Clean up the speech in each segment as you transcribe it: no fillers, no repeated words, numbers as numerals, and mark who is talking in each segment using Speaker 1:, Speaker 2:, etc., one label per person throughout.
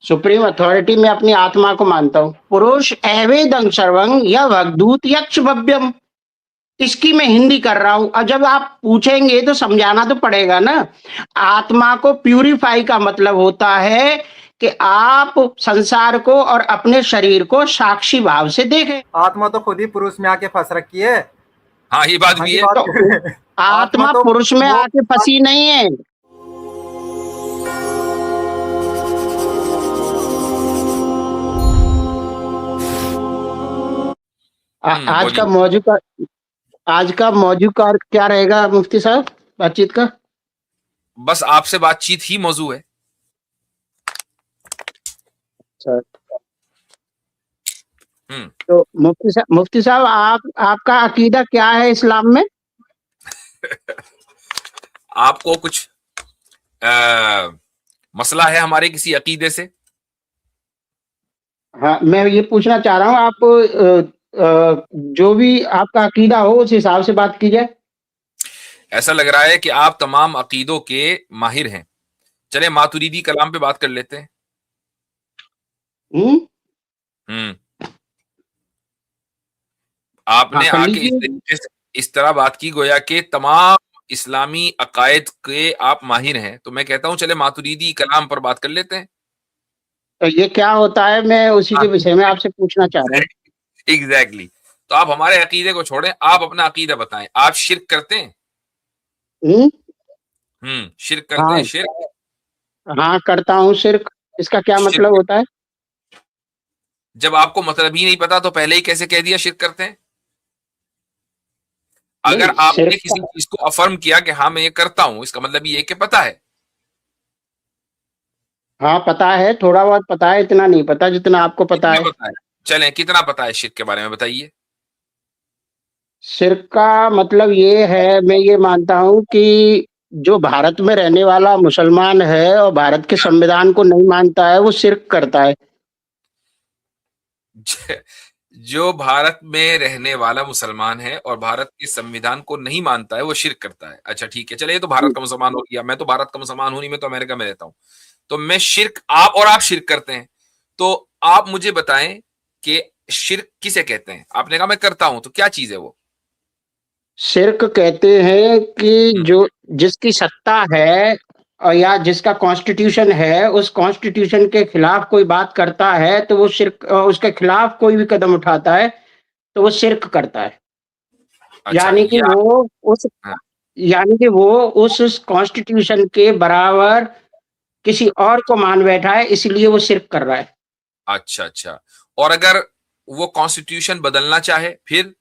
Speaker 1: Supreme authority में अपनी आत्मा को मानता हूँ। पुरुष एवेदं सर्वं यह वग्दूत यक्ष भव्यम, इसकी मैं हिंदी कर रहा हूं। और जब आप पूछेंगे तो समझाना तो पड़ेगा ना। आत्मा को प्यूरिफाई का मतलब होता है कि आप संसार को और अपने शरीर को साक्षी भाव से देखें।
Speaker 2: आत्मा तो खुद ही पुरुष में आके फंस रखी है।
Speaker 3: हाँ, ये बात भी है।
Speaker 1: तो आत्मा
Speaker 2: तो
Speaker 1: पुरुष में आके फंसी नहीं है। आज का मौजू का क्या रहेगा मुफ्ती साहब बातचीत का?
Speaker 3: बस आपसे बातचीत ही मौजू है।
Speaker 1: तो मुफ्ती साहब आपका अकीदा क्या है इस्लाम में?
Speaker 3: आपको कुछ मसला है हमारे किसी अकीदे से?
Speaker 1: हाँ, मैं ये पूछना चाह रहा हूँ, आप जो भी आपका अकीदा हो उस हिसाब से बात की जाए।
Speaker 3: ऐसा लग रहा है कि आप तमाम अकीदों के माहिर हैं। चले मातुरीदी कलाम पे बात कर लेते हैं। आपने आके इस तरह बात की गोया के तमाम इस्लामी अकायद के आप माहिर हैं, तो मैं कहता हूं चले मातुरीदी कलाम पर बात कर लेते हैं।
Speaker 1: तो ये क्या होता है, मैं उसी के विषय में आपसे पूछना चाह रहा हूँ।
Speaker 3: एग्जैक्टली। तो आप हमारे अकीदे को छोड़ें, आप अपना अकीदा बताएं। आप शिर्क करते हैं? शिर्क करते हैं? शिर्क?
Speaker 1: हाँ, करता हूँ शिर्क। इसका क्या मतलब होता है?
Speaker 3: जब आपको मतलब ही नहीं पता तो पहले ही कैसे कह दिया शिर्क करते हैं? अगर आपने किसी चीज को अफर्म किया कि हाँ मैं ये करता हूं, इसका मतलब ये कि पता है।
Speaker 1: हाँ पता है, थोड़ा बहुत पता है, इतना नहीं पता जितना आपको पता है।
Speaker 3: चलें, कितना पता है शिर्क के बारे में बताइए।
Speaker 1: शिर्क का मतलब ये है, मैं ये मानता हूँ कि जो भारत में रहने वाला मुसलमान है और भारत के संविधान को नहीं मानता है वो शिर्क करता है।
Speaker 3: जो भारत में रहने वाला मुसलमान है और भारत के संविधान को नहीं मानता है वो शिर्क करता है। अच्छा ठीक है, चले ये तो भारत का मुसलमान हो गया। मैं तो भारत का मुसलमान हूं नहीं, मैं तो अमेरिका में रहता हूं। तो मैं शिर्क, आप शिर्क करते हैं, तो आप मुझे बताएं कि शिर्क किसे कहते हैं? आपने कहा मैं करता हूं, तो क्या चीज है वो?
Speaker 1: शिर्क कहते हैं कि जो जिसकी सत्ता है और या जिसका कॉन्स्टिट्यूशन है, उस कॉन्स्टिट्यूशन के खिलाफ कोई बात करता है तो वो शिर्क, उसके खिलाफ कोई भी कदम उठाता है तो वो शिर्क करता है।
Speaker 3: अच्छा,
Speaker 1: यानी कि वो उस कॉन्स्टिट्यूशन के बराबर किसी और को मान बैठा है, इसलिए वो शिर्क कर रहा है।
Speaker 3: अच्छा अच्छा। और अगर वो कॉन्स्टिट्यूशन बदलना चाहे फिर?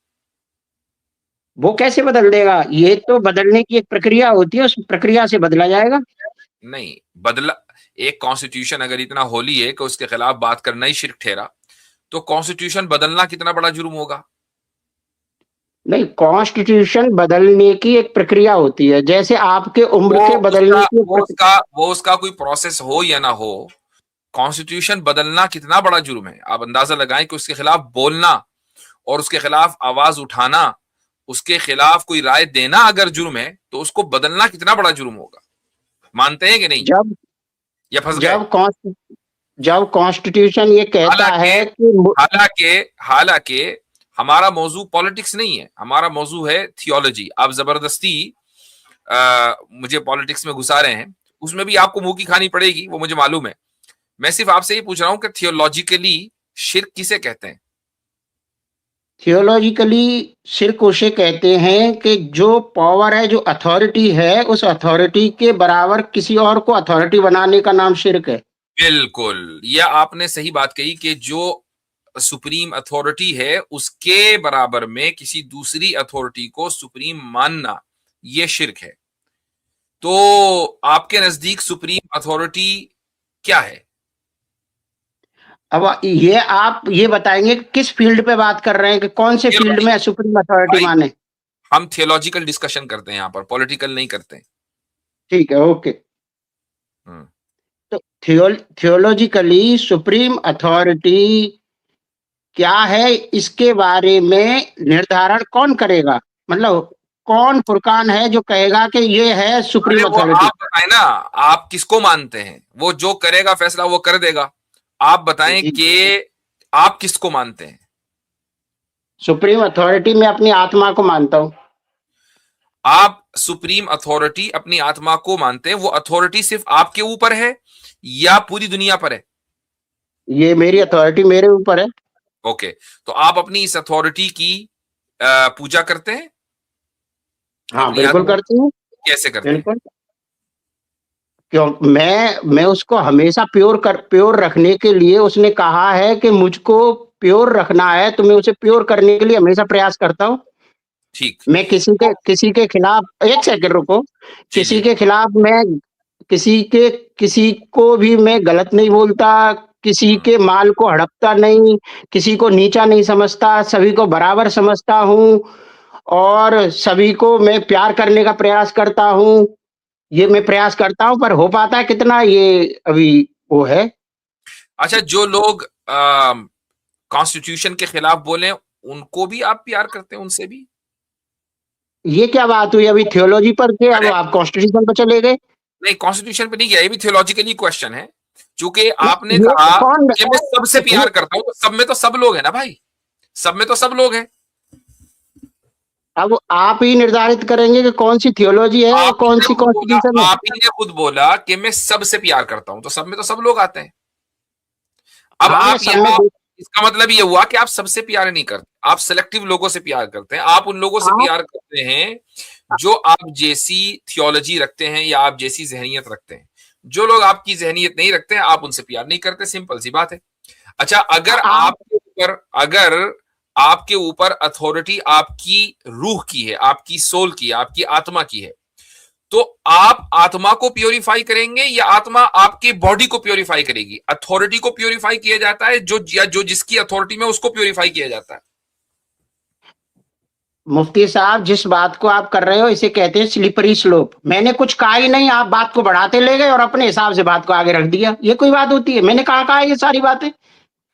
Speaker 1: वो कैसे बदल देगा? ये तो बदलने की एक प्रक्रिया होती है, उस प्रक्रिया से बदला जाएगा।
Speaker 3: नहीं बदला। एक कॉन्स्टिट्यूशन अगर इतना होली है कि उसके खिलाफ बात करना ही शिर्क ठहरा, तो कॉन्स्टिट्यूशन बदलना कितना बड़ा जुर्म होगा?
Speaker 1: नहीं, कॉन्स्टिट्यूशन बदलने की एक प्रक्रिया होती है, जैसे आपके उम्र के बदलने की
Speaker 3: वो उसका कोई प्रोसेस हो या ना हो, कॉन्स्टिट्यूशन बदलना कितना बड़ा जुर्म है। आप अंदाजा लगाएं कि उसके खिलाफ बोलना और उसके खिलाफ आवाज उठाना, उसके खिलाफ कोई राय देना अगर जुर्म है, तो उसको बदलना कितना बड़ा जुर्म होगा। मानते हैं कि नहीं? या फंस गए?
Speaker 1: जब कॉन्स्टिट्यूशन ये कहता है कि
Speaker 3: हालांकि हमारा मौजू पॉलिटिक्स नहीं है, हमारा मौजू है थियोलॉजी। आप जबरदस्ती मुझे पॉलिटिक्स में घुसा रहे हैं, उसमें भी आपको मुंह की खानी पड़ेगी, वो मुझे मालूम है। मैं सिर्फ आपसे ये पूछ रहा हूं कि थियोलॉजिकली शिर्क किसे कहते हैं?
Speaker 1: थियोलॉजिकली शिर्क उसे कहते हैं कि जो पावर है, जो अथॉरिटी है, उस अथॉरिटी के बराबर किसी और को अथॉरिटी बनाने का नाम शिर्क है।
Speaker 3: बिल्कुल, यह आपने सही बात कही कि जो सुप्रीम अथॉरिटी है उसके बराबर में किसी दूसरी अथॉरिटी को सुप्रीम मानना, यह शिर्क है। तो आपके नजदीक सुप्रीम अथॉरिटी क्या है?
Speaker 1: अब ये आप ये बताएंगे किस फील्ड पे बात कर रहे हैं, कि कौन से फील्ड में सुप्रीम अथॉरिटी माने?
Speaker 3: हम थियोलॉजिकल डिस्कशन करते हैं यहाँ पर, पॉलिटिकल नहीं करते।
Speaker 1: ठीक है, ओके। तो थियोलॉजिकली सुप्रीम अथॉरिटी क्या है, इसके बारे में निर्धारण कौन करेगा? मतलब कौन फुरकान है जो कहेगा कि ये है सुप्रीम अथॉरिटी?
Speaker 3: आप बताए ना, आप किसको मानते हैं? वो जो करेगा फैसला वो कर देगा। आप बताएं
Speaker 1: जी।
Speaker 3: कि आप किसको मानते हैं?
Speaker 1: सुप्रीम अथॉरिटी में अपनी आत्मा को मानता हूँ।
Speaker 3: आप सुप्रीम अथॉरिटी अपनी आत्मा को मानते हैं, वो अथॉरिटी सिर्फ आपके ऊपर है या पूरी दुनिया पर है?
Speaker 1: ये मेरी अथॉरिटी मेरे ऊपर है।
Speaker 3: ओके, तो आप अपनी इस अथॉरिटी की पूजा करते हैं?
Speaker 1: हाँ,
Speaker 3: अपनी
Speaker 1: बिल्कुल
Speaker 3: आत्मा की?
Speaker 1: करती हूँ।
Speaker 3: कैसे करते हैं?
Speaker 1: बिल्कुल। क्यों मैं उसको हमेशा प्योर रखने के लिए उसने कहा है कि मुझको प्योर रखना है, तो मैं उसे प्योर करने के लिए हमेशा प्रयास करता हूँ।
Speaker 3: ठीक।
Speaker 1: मैं किसी के खिलाफ, एक सेकंड रुको,
Speaker 3: जी
Speaker 1: किसी
Speaker 3: जी।
Speaker 1: के खिलाफ मैं किसी को भी मैं गलत नहीं बोलता, किसी
Speaker 3: हम्म,
Speaker 1: के माल को हड़पता नहीं, किसी को नीचा नहीं समझता, सभी को बराबर समझता हूँ और सभी को मैं प्यार करने का प्रयास करता हूँ। ये मैं प्रयास करता हूँ, पर हो पाता है कितना, ये अभी वो है।
Speaker 3: अच्छा, जो लोग कॉन्स्टिट्यूशन के खिलाफ बोले उनको भी आप प्यार करते हैं, उनसे भी?
Speaker 1: ये क्या बात हुई? अभी थियोलॉजी पर थे, अब
Speaker 3: अरे
Speaker 1: आप कॉन्स्टिट्यूशन पर चले गए।
Speaker 3: नहीं, कॉन्स्टिट्यूशन पे नहीं गया, ये भी थियोलॉजिकली क्वेश्चन है। चूंकि आपने
Speaker 1: नहीं, ये
Speaker 3: कहा
Speaker 1: कौन
Speaker 3: कि मैं सबसे प्यार करता हूं, तो सब में तो सब लोग हैं ना भाई, सब में तो सब लोग हैं।
Speaker 1: अब आप ही निर्धारित करेंगे कि कौन सी थियोलॉजी है और
Speaker 3: आप ही
Speaker 1: कौन
Speaker 3: ने
Speaker 1: सी
Speaker 3: खुद बोला,
Speaker 1: कॉन्स्टिट्यूशन है।
Speaker 3: आप ही ने खुद बोला कि मैं सबसे प्यार करता हूं, तो सब में तो सब लोग आते हैं। अब
Speaker 1: हाँ, मैं
Speaker 3: आप
Speaker 1: सब में
Speaker 3: यहाँ, इसका मतलब ये हुआ कि आप सबसे प्यार नहीं करते, आप सिलेक्टिव लोगों से प्यार करते हैं। आप उन लोगों से
Speaker 1: हाँ,
Speaker 3: प्यार करते हैं जो आप जैसी थियोलॉजी रखते हैं या आप जैसी जहनियत रखते हैं। जो लोग आपकी जहनियत नहीं रखते हैं, आप उनसे प्यार नहीं करते, सिंपल सी बात है। अच्छा,
Speaker 1: आप
Speaker 3: अगर आपके ऊपर अथॉरिटी आपकी रूह की है, आपकी सोल की है, आपकी आत्मा की है, तो आप आत्मा को प्योरीफाई करेंगे या आत्मा आपके बॉडी को प्योरीफाई करेगी? अथॉरिटी को प्योरीफाई किया जाता है, जो जिसकी अथॉरिटी में उसको प्योरीफाई किया जाता है।
Speaker 1: मुफ्ती साहब, जिस बात को आप कर रहे हो इसे कहते हैं स्लिपरी स्लोप। मैंने कुछ कहा ही नहीं, आप बात को बढ़ाते ले गए और अपने हिसाब से बात को आगे रख दिया। ये कोई बात होती है? मैंने कहा ये सारी बातें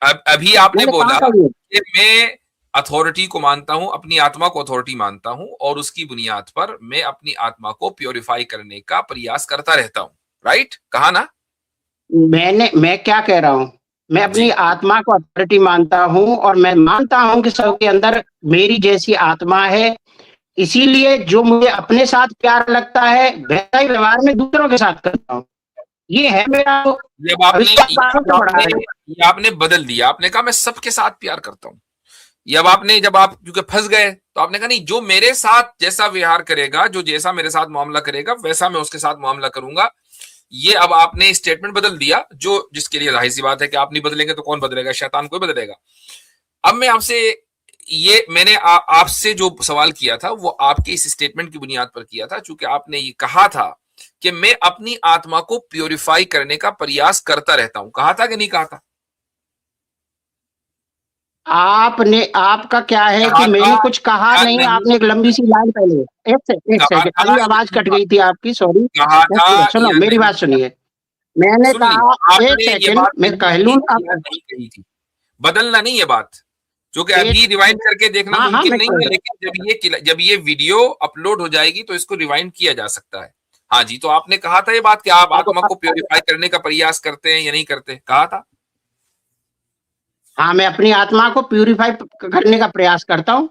Speaker 3: अब अभी आपने
Speaker 1: मैंने कहा
Speaker 3: बोला
Speaker 1: था ये।
Speaker 3: कि मैं अथॉरिटी को मानता हूं, अपनी आत्मा को अथॉरिटी मानता हूं, और उसकी बुनियाद पर मैं अपनी आत्मा को प्योरीफाई करने का प्रयास करता रहता हूं। राइट, कहा ना?
Speaker 1: मैं क्या कह रहा हूँ, मैं अपनी
Speaker 3: जी।
Speaker 1: आत्मा को अथॉरिटी मानता हूँ और मैं मानता हूँ कि सबके अंदर मेरी जैसी आत्मा है। इसीलिए जो मुझे अपने साथ प्यार लगता है वैसा ही व्यवहार में दूसरों के साथ करता हूँ। ये है मेरा।
Speaker 3: जब
Speaker 1: अब
Speaker 3: आपने
Speaker 1: इसको आप बातों से बढ़ा रहे हैं।
Speaker 3: ये आपने बदल दिया, आपने कहा मैं सबके साथ प्यार करता हूं। जब आप क्योंकि फंस गए, तो आपने कहा नहीं, जो मेरे साथ जैसा व्यवहार करेगा, जो जैसा मेरे साथ मामला करेगा, वैसा मैं उसके साथ मामला करूंगा। ये अब आपने स्टेटमेंट बदल दिया, जो जिसके लिए जाहिर सी बात है कि आप नहीं बदलेंगे तो कौन बदलेगा? शैतान कोई बदलेगा। अब मैं आपसे, ये मैंने आपसे जो सवाल किया था वो आपके इस स्टेटमेंट की बुनियाद पर किया था, चूंकि आपने ये कहा था कि मैं अपनी आत्मा को प्योरीफाई करने का प्रयास करता रहता हूं। कहा था कि नहीं कहा था?
Speaker 1: आपका क्या है कि
Speaker 3: कहा था
Speaker 1: मैंने कुछ कहा
Speaker 3: या
Speaker 1: नहीं,
Speaker 3: नहीं?
Speaker 1: आपने एक लंबी सी लाइन पहले, एक
Speaker 3: कहा
Speaker 1: सेकंड,
Speaker 3: था
Speaker 1: अभी
Speaker 3: या
Speaker 1: आवाज
Speaker 3: नहीं
Speaker 1: कट
Speaker 3: कहा?
Speaker 1: गई थी आपकी, सॉरी।
Speaker 3: कहा था
Speaker 1: सुनो,
Speaker 3: या
Speaker 1: मेरी
Speaker 3: नहीं
Speaker 1: बात
Speaker 3: कहा?
Speaker 1: सुनिए। मैंने
Speaker 3: सुनिए,
Speaker 1: कहा, एक
Speaker 3: आपने ये
Speaker 1: सेकंड
Speaker 3: बात
Speaker 1: मैं
Speaker 3: कही
Speaker 1: कह
Speaker 3: थी
Speaker 1: लूं
Speaker 3: या
Speaker 1: अब।
Speaker 3: नहीं कही थी? बदलना नहीं है बात, जो कि
Speaker 1: एक,
Speaker 3: अभी रिवाइंड करके देखना
Speaker 1: हाँ हाँ,
Speaker 3: मुमकिन
Speaker 1: मैं
Speaker 3: नहीं
Speaker 1: कह
Speaker 3: है,
Speaker 1: रहा
Speaker 3: लेकिन जब ये वीडियो अपलोड हो जाएगी तो इसको रिवाइंड किया जा सकता है। हाँ जी, तो आपने कहा था ये बात कि आप
Speaker 1: हूं।
Speaker 3: आत्मा को प्योरीफाई करने का प्रयास करते हैं या नहीं करते? कहा था?
Speaker 1: हाँ, मैं अपनी आत्मा को प्यूरिफाई करने का प्रयास करता हूँ।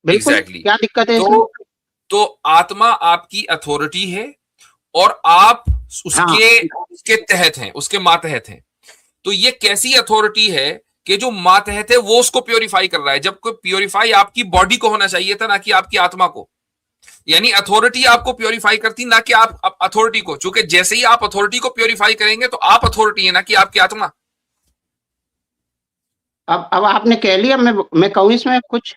Speaker 1: बिल्कुल,
Speaker 3: एग्जैक्टली
Speaker 1: क्या दिक्कत है इसमें?
Speaker 3: तो तो आत्मा आपकी अथॉरिटी है और आप
Speaker 1: हाँ,
Speaker 3: उसके उसके तहत हैं, उसके मातहत हैं। तो ये कैसी अथॉरिटी है कि जो मातहत है वो उसको प्योरीफाई कर रहा है, जबकि प्योरीफाई आपकी बॉडी को होना चाहिए था, ना कि आपकी आत्मा को। यानी अथॉरिटी आपको प्योरीफाई करती, ना कि आप अथॉरिटी को। चूंकि जैसे ही आप अथॉरिटी को प्योरीफाई करेंगे तो आप अथॉरिटी है, ना कि आपकी आत्मा।
Speaker 1: अब आपने कह लिया, मैं कहूँ इसमें कुछ?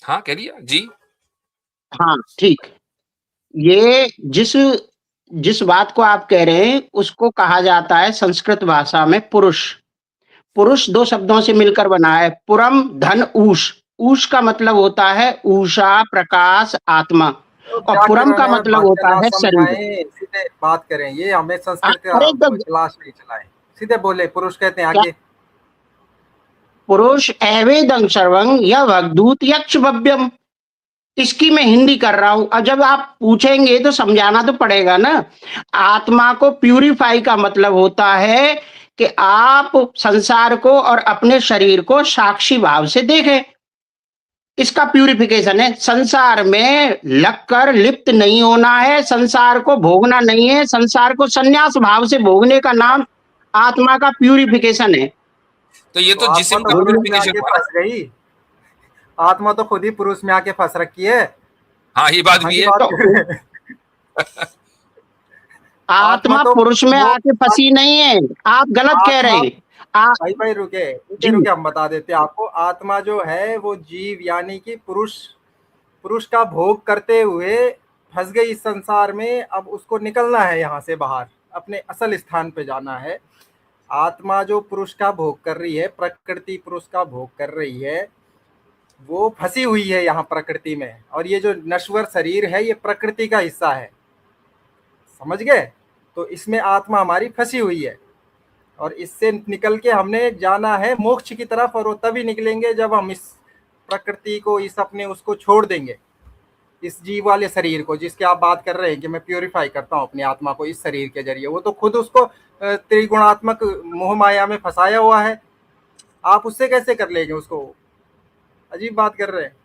Speaker 3: हाँ, कह लिया जी।
Speaker 1: हाँ, ठीक। ये जिस जिस बात को आप कह रहे हैं उसको कहा जाता है संस्कृत भाषा में पुरुष। पुरुष 2 शब्दों से मिलकर बना है, पुरम धन ऊष। ऊष का मतलब होता है ऊषा, प्रकाश, आत्मा,
Speaker 2: तो
Speaker 1: और
Speaker 2: क्या
Speaker 1: पुरम का
Speaker 2: करें,
Speaker 1: मतलब
Speaker 2: भाषा
Speaker 1: होता
Speaker 2: ना
Speaker 1: है शरीर।
Speaker 2: समझाएं, सीधे बात करें। ये हमें संस्कृत का
Speaker 1: अरे तो
Speaker 2: क्लास नहीं चलाएं, सीधे बोले पुरुष कहते हैं
Speaker 1: क्या?
Speaker 2: आगे।
Speaker 1: पुरुष एवेदं सर्वं यह भगदूत यक्ष भव्यम। इसकी मैं हिंदी कर रहा हूं, और जब आप पूछेंगे तो समझाना तो पड़ेगा ना। आत्मा को प्यूरिफाई का मतलब होता है कि आप संसार को और अपने शरीर को साक्षी भाव से देखें। इसका प्यूरिफिकेशन है। संसार में लगकर लिप्त नहीं होना है, संसार को भोगना नहीं है, संसार को संन्यास भाव से भोगने का नाम आत्मा का प्यूरिफिकेशन है।
Speaker 3: तो ये
Speaker 2: तो
Speaker 3: तो
Speaker 2: आत्मा
Speaker 3: जिस्म
Speaker 2: तो
Speaker 3: का
Speaker 2: पुरुष में
Speaker 3: प्यूरिफिकेशन
Speaker 2: आके
Speaker 3: हुआ ना।
Speaker 2: फंस गई। आत्मा तो खुद ही पुरुष में आके फंस रखी है।
Speaker 3: हाँ, ये बात
Speaker 2: हाँ
Speaker 3: भी
Speaker 2: जी,
Speaker 3: है।
Speaker 2: बात
Speaker 1: तो
Speaker 2: कर रहे हैं।
Speaker 1: आत्मा
Speaker 2: तो
Speaker 1: पुरुष में आके फंसी नहीं है, आप गलत कह रहे
Speaker 2: आत्मा
Speaker 1: हैं। आ,
Speaker 2: भाई रुके रुके
Speaker 1: जी
Speaker 2: रुके, हम बता देते हैं आपको। आत्मा जो है वो जीव यानी कि पुरुष पुरुष का भोग करते हुए फंस गई इस संसार में। अब उसको निकलना है यहाँ से बाहर, अपने असल स्थान पे जाना है। आत्मा जो पुरुष का भोग कर रही है, प्रकृति पुरुष का भोग कर रही है, वो फंसी हुई है यहाँ प्रकृति में। और ये जो नश्वर शरीर है ये प्रकृति का हिस्सा है, समझ गए? तो इसमें आत्मा हमारी फंसी हुई है और इससे निकल के हमने जाना है मोक्ष की तरफ। और वो तभी निकलेंगे जब हम इस प्रकृति को, इस अपने उसको छोड़ देंगे, इस जीव वाले शरीर को जिसके आप बात कर रहे हैं कि मैं प्योरीफाई करता हूँ अपनी आत्मा को इस शरीर के जरिए। वो तो खुद उसको त्रिगुणात्मक मोह माया में फंसाया हुआ है, आप उससे कैसे कर लेंगे उसको? अजीब बात कर रहे हैं।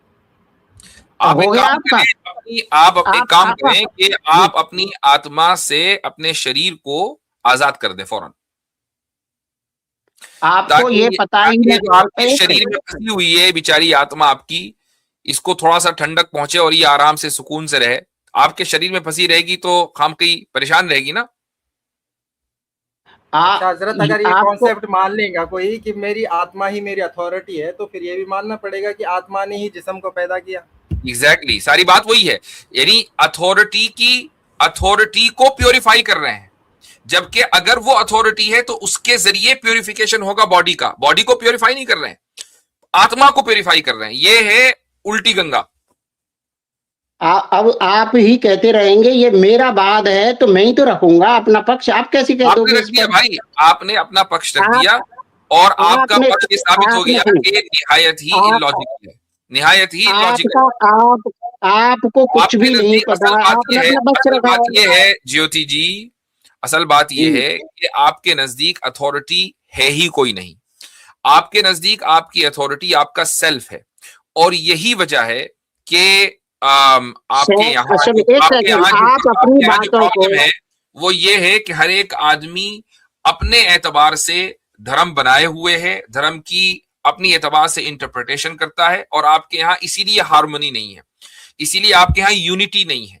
Speaker 3: आप
Speaker 1: हो
Speaker 3: एक
Speaker 1: गया
Speaker 3: काम
Speaker 1: आपका।
Speaker 3: करें, आप एक काम
Speaker 1: आपका
Speaker 3: करें कि आप अपनी आत्मा से अपने शरीर को आजाद कर दें फौरन,
Speaker 1: आपको ये पता ही
Speaker 3: ताकि जो आपके
Speaker 1: नहीं।
Speaker 3: शरीर में फंसी हुई है बेचारी आत्मा आपकी, इसको थोड़ा सा ठंडक पहुंचे और ये आराम से सुकून से रहे। आपके शरीर में फंसी रहेगी तो हम कहीं परेशान रहेगी ना।
Speaker 2: अच्छा हजरत, अगर ये
Speaker 1: आपको
Speaker 2: कॉन्सेप्ट मान लेगा कोई कि मेरी आत्मा ही मेरी अथॉरिटी है, तो फिर ये भी मानना पड़ेगा कि आत्मा ने ही जिस्म को पैदा किया।
Speaker 3: एग्जैक्टली, सारी बात वही है। यानी अथॉरिटी को प्योरीफाई कर रहे हैं, जबकि अगर वो अथॉरिटी है तो उसके जरिए प्योरिफिकेशन होगा बॉडी का। बॉडी को प्योरीफाई नहीं कर रहे हैं, आत्मा को प्योरीफाई कर रहे हैं। ये है उल्टी गंगा।
Speaker 1: अब आप ही कहते रहेंगे ये मेरा वाद है तो मैं ही तो रखूंगा अपना पक्ष। आप कैसे कह
Speaker 3: आपने
Speaker 1: दोगे
Speaker 3: रख
Speaker 1: इस
Speaker 3: दिया
Speaker 1: पर?
Speaker 3: भाई, आपने अपना पक्ष रख
Speaker 1: आप
Speaker 3: दिया और आपका
Speaker 1: आपने
Speaker 3: पक्ष ये साबित हो गया
Speaker 1: आपने
Speaker 3: कि निहायत ही
Speaker 1: आप
Speaker 3: इलॉजिकल है, निहायत ही इलॉजिकल।
Speaker 1: आपका आप आपको कुछ
Speaker 3: आपके
Speaker 1: भी नहीं
Speaker 3: नजदीक
Speaker 1: पता, आपने अपना पक्ष
Speaker 3: असल
Speaker 1: रखा
Speaker 3: बात
Speaker 1: है।
Speaker 3: ये है ज्योति जी, असल बात ये
Speaker 1: जी
Speaker 3: है कि आपके नजदीक अथॉरिटी है ही कोई नहीं। आपके नजदीक आपकी अथॉरिटी आपका सेल्फ है। और यही वजह है कि आपके यहाँ
Speaker 1: अच्छा एक
Speaker 3: आपके
Speaker 1: सेकंड,
Speaker 3: यहाँ जो
Speaker 1: आप अपनी
Speaker 3: आपके यहाँ जो
Speaker 1: बातों को
Speaker 3: प्रॉब्लम है वो ये है कि हर एक आदमी अपने एतबार से धर्म बनाए हुए है, धर्म की अपनी एतबार से इंटरप्रिटेशन करता है। और आपके यहाँ इसीलिए हार्मनी नहीं है, इसीलिए आपके यहाँ यूनिटी नहीं है।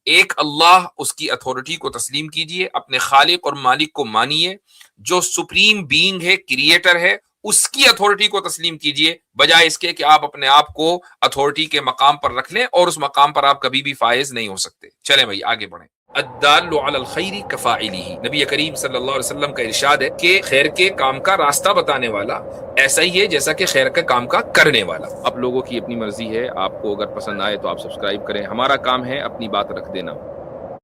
Speaker 3: एक अल्लाह, उसकी अथॉरिटी को तस्लीम कीजिए, अपने खालिक और मालिक को मानिए, जो सुप्रीम बीइंग है, क्रिएटर है, उसकी अथॉरिटी को तस्लीम कीजिए, बजाय इसके कि आप अपने आप को अथॉरिटी के मकाम पर रख लें और उस मकाम पर आप कभी भी फायज नहीं हो सकते। चलें भाई आगे बढ़ें। अद्दाल्लु अलल खैरि कफाइलिही, नबी करीम सल्लल्लाहु अलैहि वसल्लम का इरशाद है कि खैर के काम का रास्ता बताने वाला ऐसा ही है जैसा कि खैर के काम का करने वाला। आप लोगों की अपनी मर्जी है, आपको अगर पसंद आए तो आप सब्सक्राइब करें, हमारा काम है अपनी बात रख देना।